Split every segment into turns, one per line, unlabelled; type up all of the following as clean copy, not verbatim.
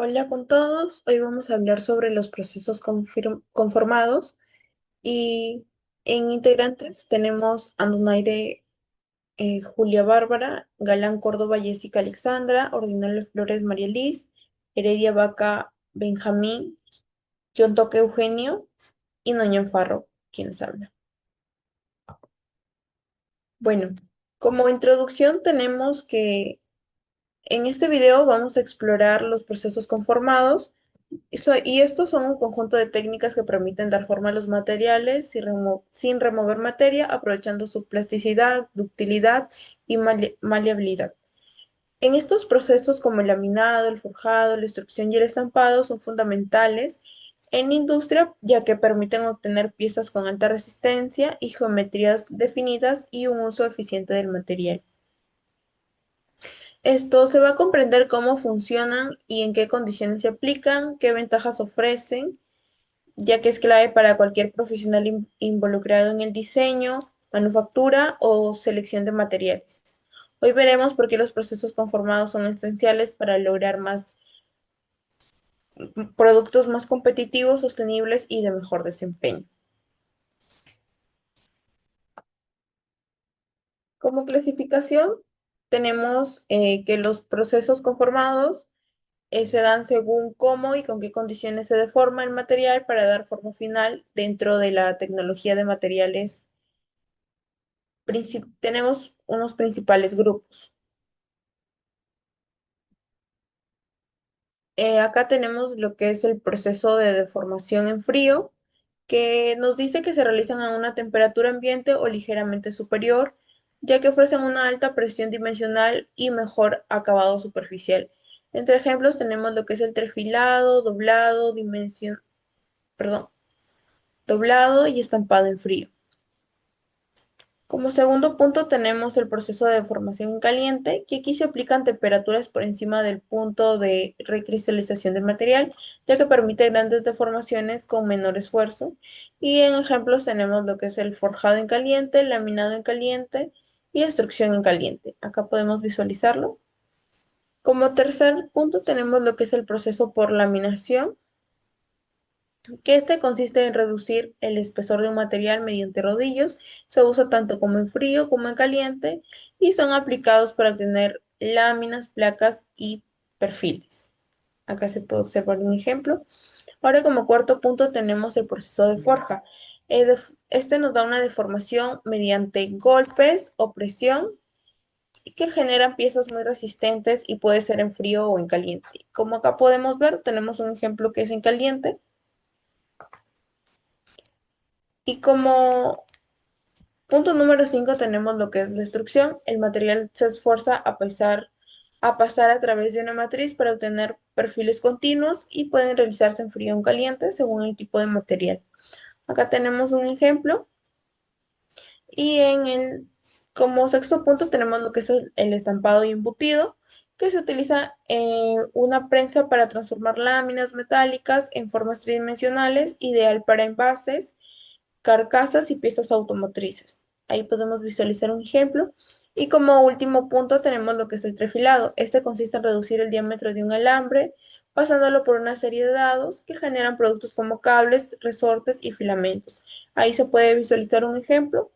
Hola con todos, hoy vamos a hablar sobre los procesos conformados y en integrantes tenemos Andonaire, Julia Bárbara, Galán Córdoba, Jessica Alexandra, Ordinale Flores María Liz, Heredia Vaca Benjamín, John Toque Eugenio y Noñan Farro, quienes hablan. Bueno, como introducción tenemos que en este video vamos a explorar los procesos conformados. Y estos son un conjunto de técnicas que permiten dar forma a los materiales sin remover materia, aprovechando su plasticidad, ductilidad y maleabilidad. En estos procesos como el laminado, el forjado, la extrusión y el estampado son fundamentales en la industria, ya que permiten obtener piezas con alta resistencia y geometrías definidas y un uso eficiente del material. Esto se va a comprender cómo funcionan y en qué condiciones se aplican, qué ventajas ofrecen, ya que es clave para cualquier profesional involucrado en el diseño, manufactura o selección de materiales. Hoy veremos por qué los procesos conformados son esenciales para lograr más productos más competitivos, sostenibles y de mejor desempeño. Como clasificación, tenemos que los procesos conformados se dan según cómo y con qué condiciones se deforma el material para dar forma final dentro de la tecnología de materiales. Tenemos unos principales grupos. Acá tenemos lo que es el proceso de deformación en frío, que nos dice que se realizan a una temperatura ambiente o ligeramente superior, ya que ofrecen una alta presión dimensional y mejor acabado superficial. Entre ejemplos tenemos lo que es el trefilado, perdón, doblado y estampado en frío. Como segundo punto tenemos el proceso de deformación en caliente, que aquí se aplican temperaturas por encima del punto de recristalización del material, ya que permite grandes deformaciones con menor esfuerzo. Y en ejemplos tenemos lo que es el forjado en caliente, laminado en caliente y extrusión en caliente. Acá podemos visualizarlo. Como tercer punto tenemos lo que es el proceso por laminación, que este consiste en reducir el espesor de un material mediante rodillos. Se usa tanto como en frío como en caliente y son aplicados para obtener láminas, placas y perfiles. Acá se puede observar un ejemplo. Ahora, como cuarto punto tenemos el proceso de forja. Este nos da una deformación mediante golpes o presión que generan piezas muy resistentes y puede ser en frío o en caliente. Como acá podemos ver, tenemos un ejemplo que es en caliente. Y como punto número 5 tenemos lo que es la destrucción. El material se esfuerza a pasar a través de una matriz para obtener perfiles continuos y pueden realizarse en frío o en caliente según el tipo de material. Acá tenemos un ejemplo y como sexto punto tenemos lo que es el estampado y embutido, que se utiliza una prensa para transformar láminas metálicas en formas tridimensionales, ideal para envases, carcasas y piezas automotrices. Ahí podemos visualizar un ejemplo. Y como último punto tenemos lo que es el trefilado. Este consiste en reducir el diámetro de un alambre, pasándolo por una serie de dados que generan productos como cables, resortes y filamentos. Ahí se puede visualizar un ejemplo.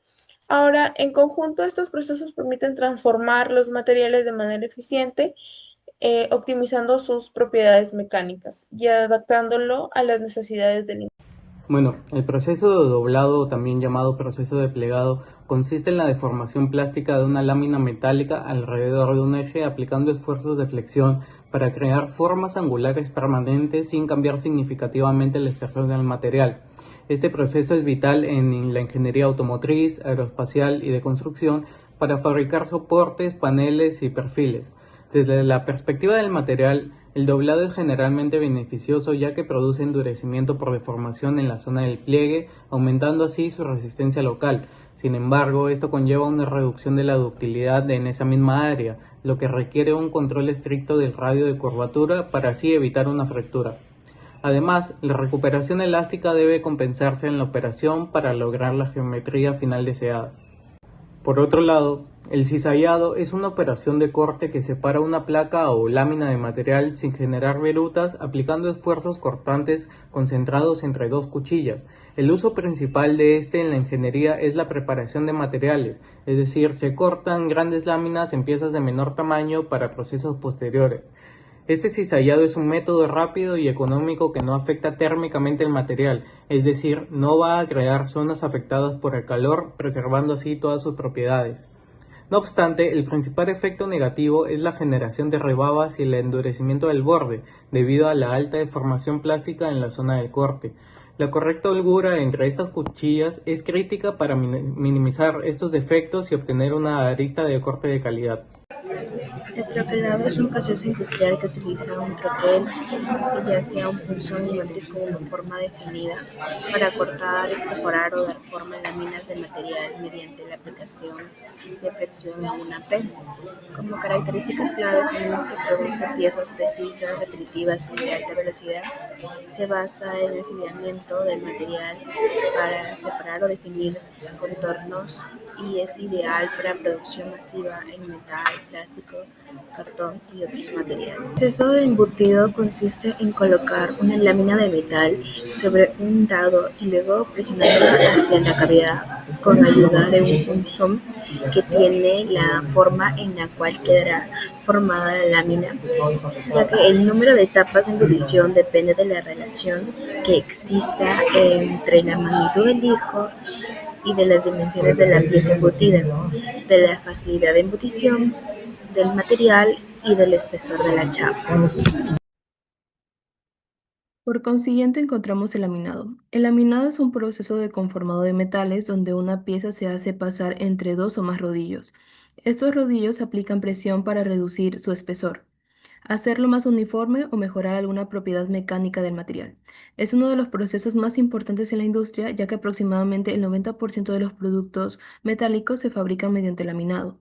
Ahora, en conjunto, estos procesos permiten transformar los materiales de manera eficiente, optimizando sus propiedades mecánicas y adaptándolo a las necesidades del.
Bueno, el proceso de doblado, también llamado proceso de plegado, consiste en la deformación plástica de una lámina metálica alrededor de un eje aplicando esfuerzos de flexión para crear formas angulares permanentes sin cambiar significativamente el espesor del material. Este proceso es vital en la ingeniería automotriz, aeroespacial y de construcción para fabricar soportes, paneles y perfiles. Desde la perspectiva del material, el doblado es generalmente beneficioso ya que produce endurecimiento por deformación en la zona del pliegue, aumentando así su resistencia local. Sin embargo, esto conlleva una reducción de la ductilidad en esa misma área, lo que requiere un control estricto del radio de curvatura para así evitar una fractura. Además, la recuperación elástica debe compensarse en la operación para lograr la geometría final deseada. Por otro lado, el cizallado es una operación de corte que separa una placa o lámina de material sin generar virutas, aplicando esfuerzos cortantes concentrados entre dos cuchillas. El uso principal de este en la ingeniería es la preparación de materiales, es decir, se cortan grandes láminas en piezas de menor tamaño para procesos posteriores. Este cizallado es un método rápido y económico que no afecta térmicamente el material, es decir, no va a crear zonas afectadas por el calor, preservando así todas sus propiedades. No obstante, el principal efecto negativo es la generación de rebabas y el endurecimiento del borde, debido a la alta deformación plástica en la zona del corte. La correcta holgura entre estas cuchillas es crítica para minimizar estos defectos y obtener una arista de corte de calidad.
El troquelado es un proceso industrial que utiliza un troquel, ya sea un punzón y matriz con una forma definida, para cortar, perforar o dar forma a láminas de material mediante la aplicación de presión en una prensa. Como características claves tenemos que produce piezas precisas, repetitivas y de alta velocidad. Se basa en el sellamiento del material para separar o definir contornos y es ideal para producción masiva en metal, plástico, cartón y otros materiales. El proceso de embutido consiste en colocar una lámina de metal sobre un dado y luego presionarla hacia la cavidad con ayuda de un punzón que tiene la forma en la cual quedará formada la lámina, ya que el número de etapas de embutición depende de la relación que exista entre la magnitud del disco y de las dimensiones de la pieza embutida, de la facilidad de embutición del material y del espesor de la chapa.
Por consiguiente, encontramos el laminado. El laminado es un proceso de conformado de metales donde una pieza se hace pasar entre dos o más rodillos. Estos rodillos aplican presión para reducir su espesor, hacerlo más uniforme o mejorar alguna propiedad mecánica del material. Es uno de los procesos más importantes en la industria, ya que aproximadamente el 90% de los productos metálicos se fabrican mediante laminado.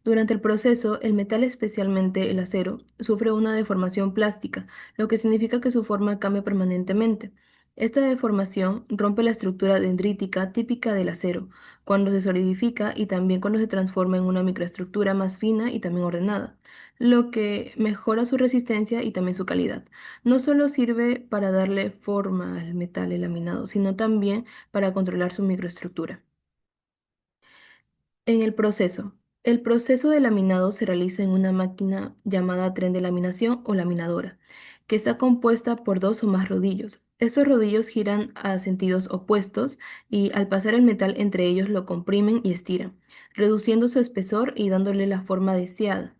Durante el proceso, el metal, especialmente el acero, sufre una deformación plástica, lo que significa que su forma cambia permanentemente. Esta deformación rompe la estructura dendrítica típica del acero, cuando se solidifica y también cuando se transforma en una microestructura más fina y también ordenada, lo que mejora su resistencia y también su calidad. No solo sirve para darle forma al metal el laminado, sino también para controlar su microestructura. En el proceso. El proceso de laminado se realiza en una máquina llamada tren de laminación o laminadora, que está compuesta por dos o más rodillos. Estos rodillos giran a sentidos opuestos y al pasar el metal entre ellos lo comprimen y estiran, reduciendo su espesor y dándole la forma deseada.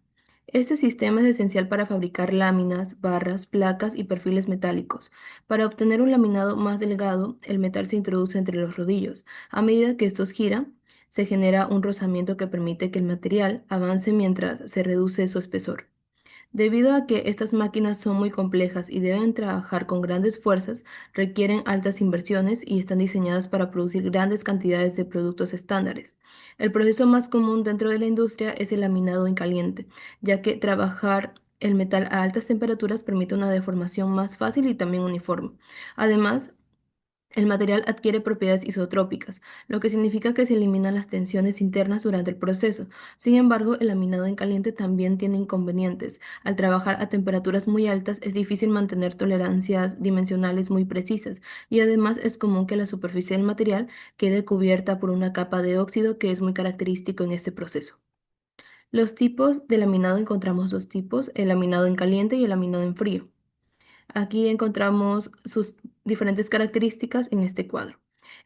Este sistema es esencial para fabricar láminas, barras, placas y perfiles metálicos. Para obtener un laminado más delgado, el metal se introduce entre los rodillos. A medida que estos giran, se genera un rozamiento que permite que el material avance mientras se reduce su espesor. Debido a que estas máquinas son muy complejas y deben trabajar con grandes fuerzas, requieren altas inversiones y están diseñadas para producir grandes cantidades de productos estándares. El proceso más común dentro de la industria es el laminado en caliente, ya que trabajar el metal a altas temperaturas permite una deformación más fácil y también uniforme. Además, el material adquiere propiedades isotrópicas, lo que significa que se eliminan las tensiones internas durante el proceso. Sin embargo, el laminado en caliente también tiene inconvenientes. Al trabajar a temperaturas muy altas es difícil mantener tolerancias dimensionales muy precisas y además es común que la superficie del material quede cubierta por una capa de óxido que es muy característico en este proceso. Los tipos de laminado encontramos dos tipos, el laminado en caliente y el laminado en frío. Aquí encontramos sus diferentes características en este cuadro.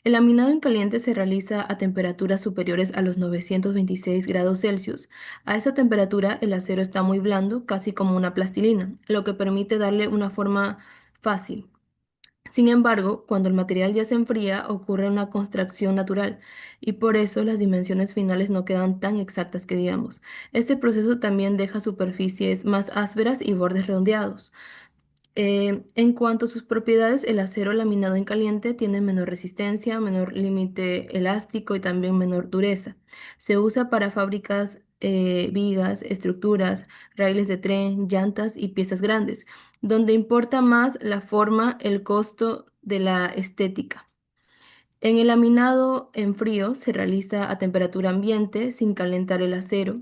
El laminado en caliente se realiza a temperaturas superiores a los 926 grados Celsius. A esa temperatura el acero está muy blando, casi como una plastilina, lo que permite darle una forma fácil. Sin embargo, cuando el material ya se enfría, ocurre una contracción natural y por eso las dimensiones finales no quedan tan exactas que digamos. Este proceso también deja superficies más ásperas y bordes redondeados. En cuanto a sus propiedades, el acero laminado en caliente tiene menor resistencia, menor límite elástico y también menor dureza. Se usa para fábricas, vigas, estructuras, raíles de tren, llantas y piezas grandes, donde importa más la forma, el costo de la estética. En el laminado en frío se realiza a temperatura ambiente sin calentar el acero.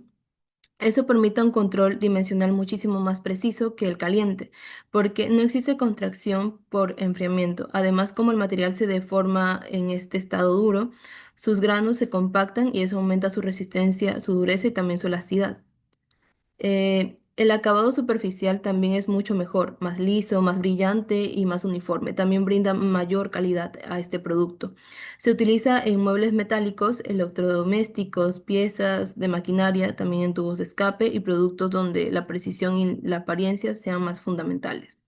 Eso permite un control dimensional muchísimo más preciso que el caliente, porque no existe contracción por enfriamiento. Además, como el material se deforma en este estado duro, sus granos se compactan y eso aumenta su resistencia, su dureza y también su elasticidad. El acabado superficial también es mucho mejor, más liso, más brillante y más uniforme. También brinda mayor calidad a este producto. Se utiliza en muebles metálicos, electrodomésticos, piezas de maquinaria, también en tubos de escape y productos donde la precisión y la apariencia sean más fundamentales.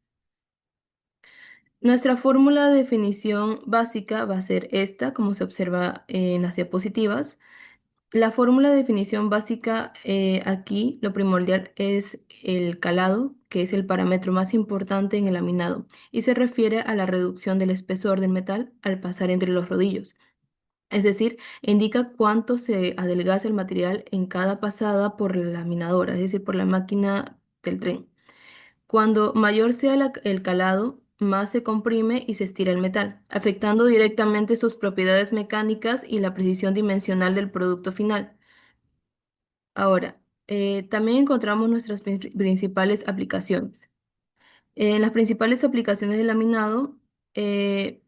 Nuestra fórmula de definición básica va a ser esta, como se observa en las diapositivas. La fórmula de definición básica aquí, lo primordial es el calado, que es el parámetro más importante en el laminado, y se refiere a la reducción del espesor del metal al pasar entre los rodillos. Es decir, indica cuánto se adelgaza el material en cada pasada por la laminadora, es decir, por la máquina del tren. Cuando mayor sea el calado, más se comprime y se estira el metal, afectando directamente sus propiedades mecánicas y la precisión dimensional del producto final. Ahora, también encontramos nuestras principales aplicaciones. En las principales aplicaciones de laminado, eh,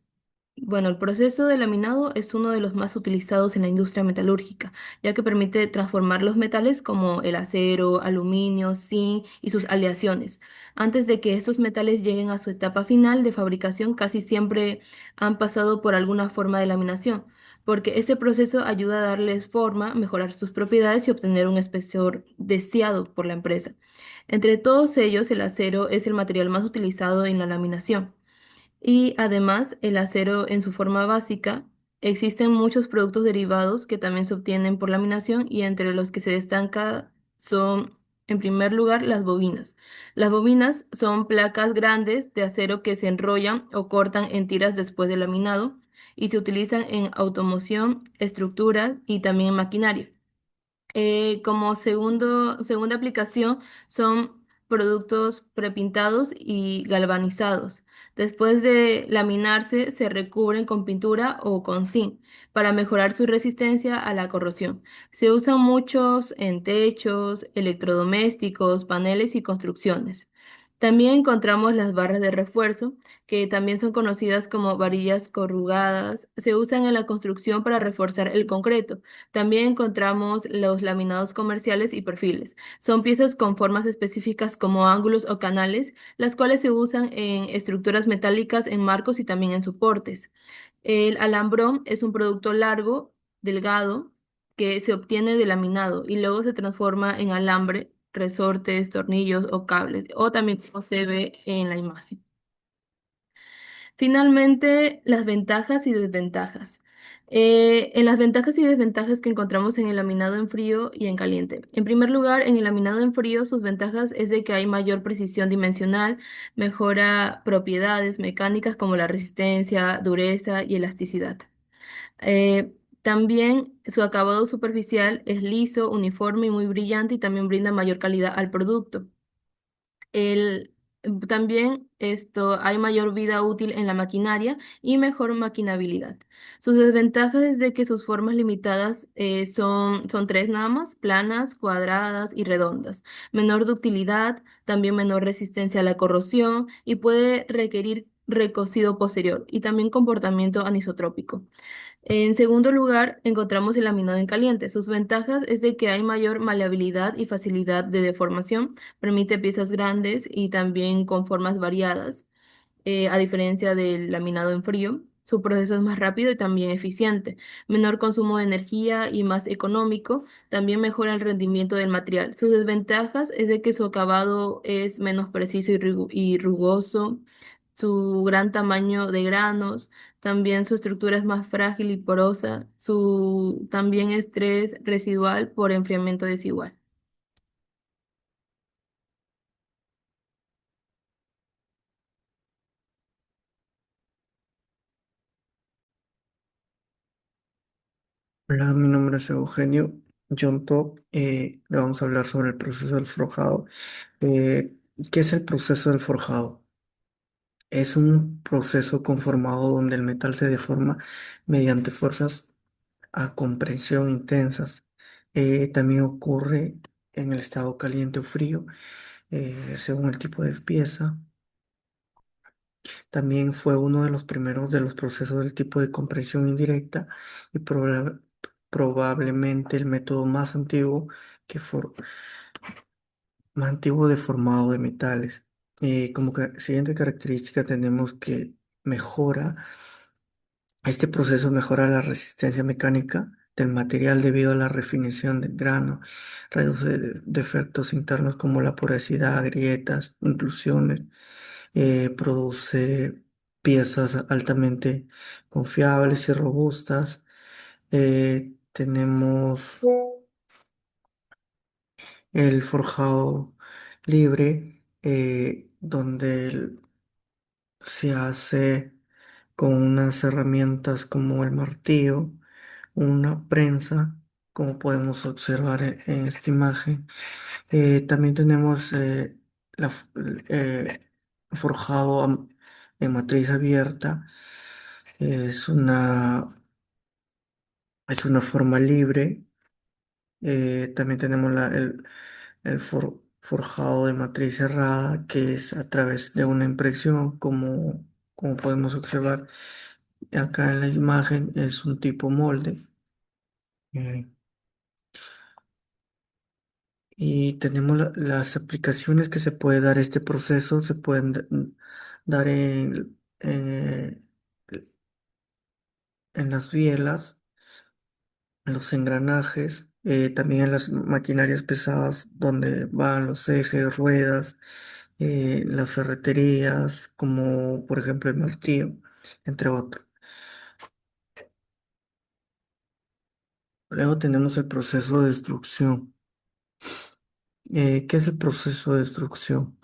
bueno, el proceso de laminado es uno de los más utilizados en la industria metalúrgica, ya que permite transformar los metales como el acero, aluminio, zinc y sus aleaciones. Antes de que estos metales lleguen a su etapa final de fabricación, casi siempre han pasado por alguna forma de laminación, porque este proceso ayuda a darles forma, mejorar sus propiedades y obtener un espesor deseado por la empresa. Entre todos ellos, el acero es el material más utilizado en la laminación. Y además, el acero en su forma básica, existen muchos productos derivados que también se obtienen por laminación y entre los que se destaca son, en primer lugar, las bobinas. Las bobinas son placas grandes de acero que se enrollan o cortan en tiras después de laminado y se utilizan en automoción, estructuras y también en maquinaria. Como segunda aplicación son productos prepintados y galvanizados. Después de laminarse, se recubren con pintura o con zinc para mejorar su resistencia a la corrosión. Se usan muchos en techos, electrodomésticos, paneles y construcciones. También encontramos las barras de refuerzo, que también son conocidas como varillas corrugadas. Se usan en la construcción para reforzar el concreto. También encontramos los laminados comerciales y perfiles. Son piezas con formas específicas como ángulos o canales, las cuales se usan en estructuras metálicas, en marcos y también en soportes. El alambrón es un producto largo, delgado, que se obtiene de laminado y luego se transforma en alambre, resortes, tornillos o cables, o también como se ve en la imagen. Finalmente, las ventajas y desventajas. En las ventajas y desventajas que encontramos en el laminado en frío y en caliente. En primer lugar, en el laminado en frío, sus ventajas es de que hay mayor precisión dimensional, mejora propiedades mecánicas como la resistencia, dureza y elasticidad. También su acabado superficial es liso, uniforme y muy brillante y también brinda mayor calidad al producto. El, También hay mayor vida útil en la maquinaria y mejor maquinabilidad. Sus desventajas es de que sus formas limitadas son tres nada más, planas, cuadradas y redondas. Menor ductilidad, también menor resistencia a la corrosión y puede requerir recocido posterior y también comportamiento anisotrópico. En segundo lugar, encontramos el laminado en caliente. Sus ventajas es de que hay mayor maleabilidad y facilidad de deformación, permite piezas grandes y también con formas variadas, a diferencia del laminado en frío. Su proceso es más rápido y también eficiente, menor consumo de energía y más económico, también mejora el rendimiento del material. Sus desventajas es de que su acabado es menos preciso y rugoso, su gran tamaño de granos, también su estructura es más frágil y porosa, su también estrés residual por enfriamiento desigual.
Hola, mi nombre es Eugenio John Top. Le vamos a hablar sobre el proceso del forjado. Eh, ¿Qué es el proceso del forjado? Es un proceso conformado donde el metal se deforma mediante fuerzas a compresión intensas. También ocurre en el estado caliente o frío, según el tipo de pieza. También fue uno de los primeros de los procesos del tipo de compresión indirecta y probablemente el método que for- más antiguo de formado de metales. Como siguiente característica tenemos que mejora, este proceso mejora la resistencia mecánica del material debido a la refinición del grano, reduce defectos internos como la porosidad, grietas, inclusiones, produce piezas altamente confiables y robustas. Tenemos el forjado libre, donde se hace con unas herramientas como el martillo, una prensa, como podemos observar en esta imagen. También tenemos la f- forjado en matriz abierta. Es es una forma libre. También tenemos forjado de matriz cerrada, que es a través de una impresión, como podemos observar acá en la imagen, es un tipo molde. Eh, y tenemos las aplicaciones que se puede dar este proceso, se pueden dar en las bielas, en los engranajes, también en las maquinarias pesadas donde van los ejes, ruedas, las ferreterías, como por ejemplo el martillo, entre otros. Luego tenemos el proceso de destrucción. ¿Qué es el proceso de destrucción?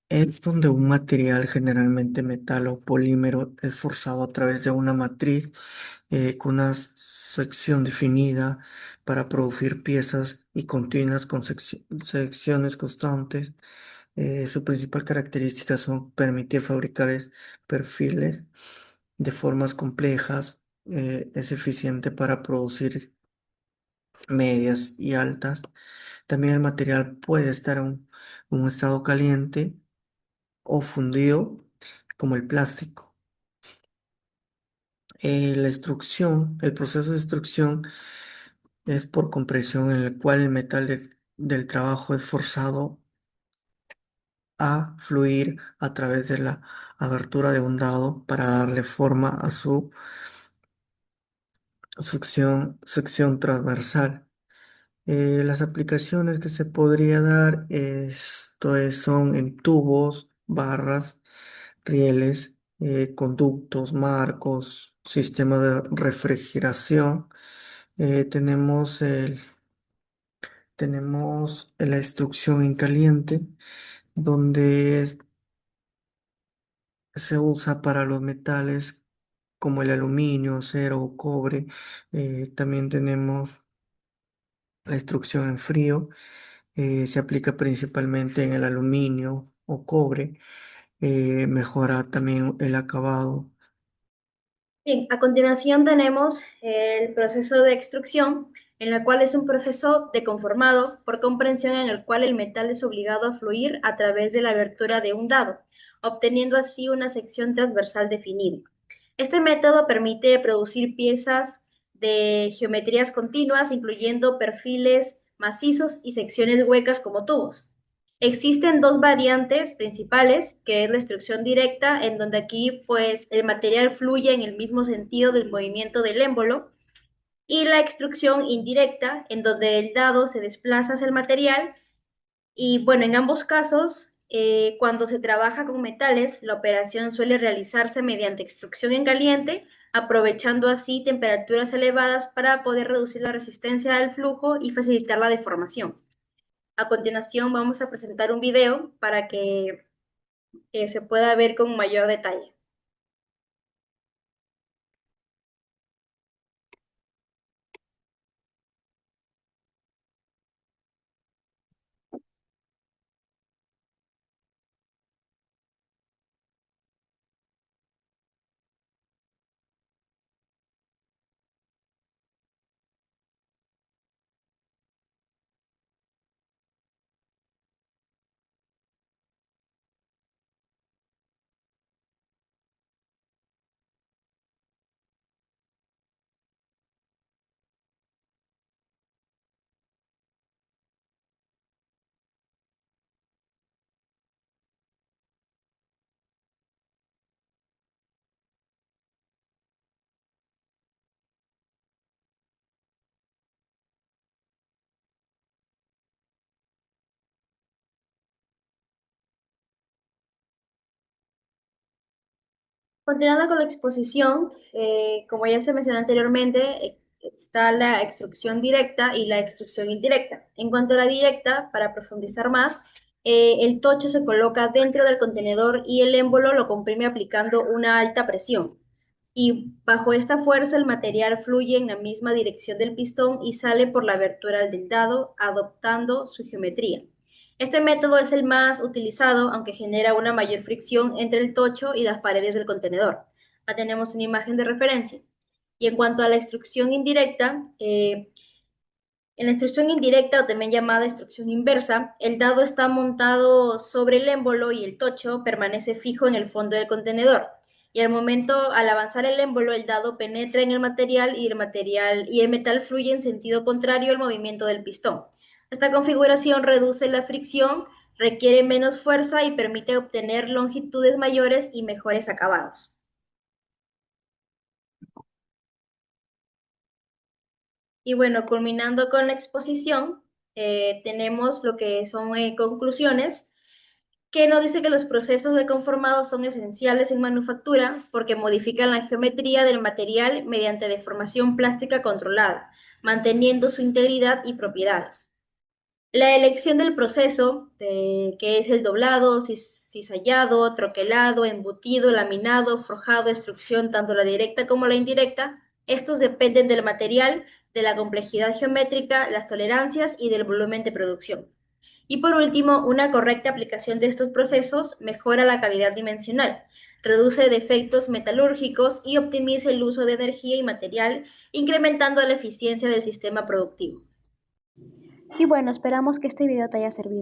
Es donde un material, generalmente metal o polímero, es forzado a través de una matriz con una sección definida para producir piezas y continuas con secciones constantes. Su principal característica son permitir fabricar perfiles de formas complejas. Es eficiente para producir medias y altas. También el material puede estar en un estado caliente o fundido, como el plástico. El proceso de extrusión es por compresión en el cual el metal del trabajo es forzado a fluir a través de la abertura de un dado para darle forma a su sección transversal. Las aplicaciones que se podría dar son en tubos, barras, rieles, conductos, marcos, sistema de refrigeración. Tenemos tenemos la instrucción en caliente, donde se usa para los metales como el aluminio, acero o cobre. También tenemos la instrucción en frío, se aplica principalmente en el aluminio o cobre. Mejora también el acabado.
Bien, a continuación tenemos el proceso de extrusión, en la cual es un proceso de conformado por comprensión en el cual el metal es obligado a fluir a través de la abertura de un dado, obteniendo así una sección transversal definida. Este método permite producir piezas de geometrías continuas, incluyendo perfiles macizos y secciones huecas como tubos. Existen dos variantes principales, que es la extrusión directa, en donde aquí pues el material fluye en el mismo sentido del movimiento del émbolo, y la extrusión indirecta, en donde el dado se desplaza hacia el material. Y bueno, en ambos casos, cuando se trabaja con metales, la operación suele realizarse mediante extrusión en caliente, aprovechando así temperaturas elevadas para poder reducir la resistencia al flujo y facilitar la deformación. A continuación vamos a presentar un video para que se pueda ver con mayor detalle. Continuando con la exposición, como ya se mencionó anteriormente, está la extrusión directa y la extrusión indirecta. En cuanto a la directa, para profundizar más, el tocho se coloca dentro del contenedor y el émbolo lo comprime aplicando una alta presión. Y bajo esta fuerza el material fluye en la misma dirección del pistón y sale por la abertura del dado, adoptando su geometría. Este método es el más utilizado, aunque genera una mayor fricción entre el tocho y las paredes del contenedor. Acá tenemos una imagen de referencia. Y en cuanto a la extrusión indirecta, en la extrusión indirecta, o también llamada extrusión inversa, el dado está montado sobre el émbolo y el tocho permanece fijo en el fondo del contenedor. Y al avanzar el émbolo, el dado penetra en el material y el metal fluye en sentido contrario al movimiento del pistón. Esta configuración reduce la fricción, requiere menos fuerza y permite obtener longitudes mayores y mejores acabados. Y bueno, culminando con la exposición, tenemos lo que son conclusiones, que nos dice que los procesos de conformado son esenciales en manufactura porque modifican la geometría del material mediante deformación plástica controlada, manteniendo su integridad y propiedades. La elección del proceso, que es el doblado, cizallado, troquelado, embutido, laminado, forjado, extrusión, tanto la directa como la indirecta, estos dependen del material, de la complejidad geométrica, las tolerancias y del volumen de producción. Y por último, una correcta aplicación de estos procesos mejora la calidad dimensional, reduce defectos metalúrgicos y optimiza el uso de energía y material, incrementando la eficiencia del sistema productivo. Y bueno, esperamos que este video te haya servido.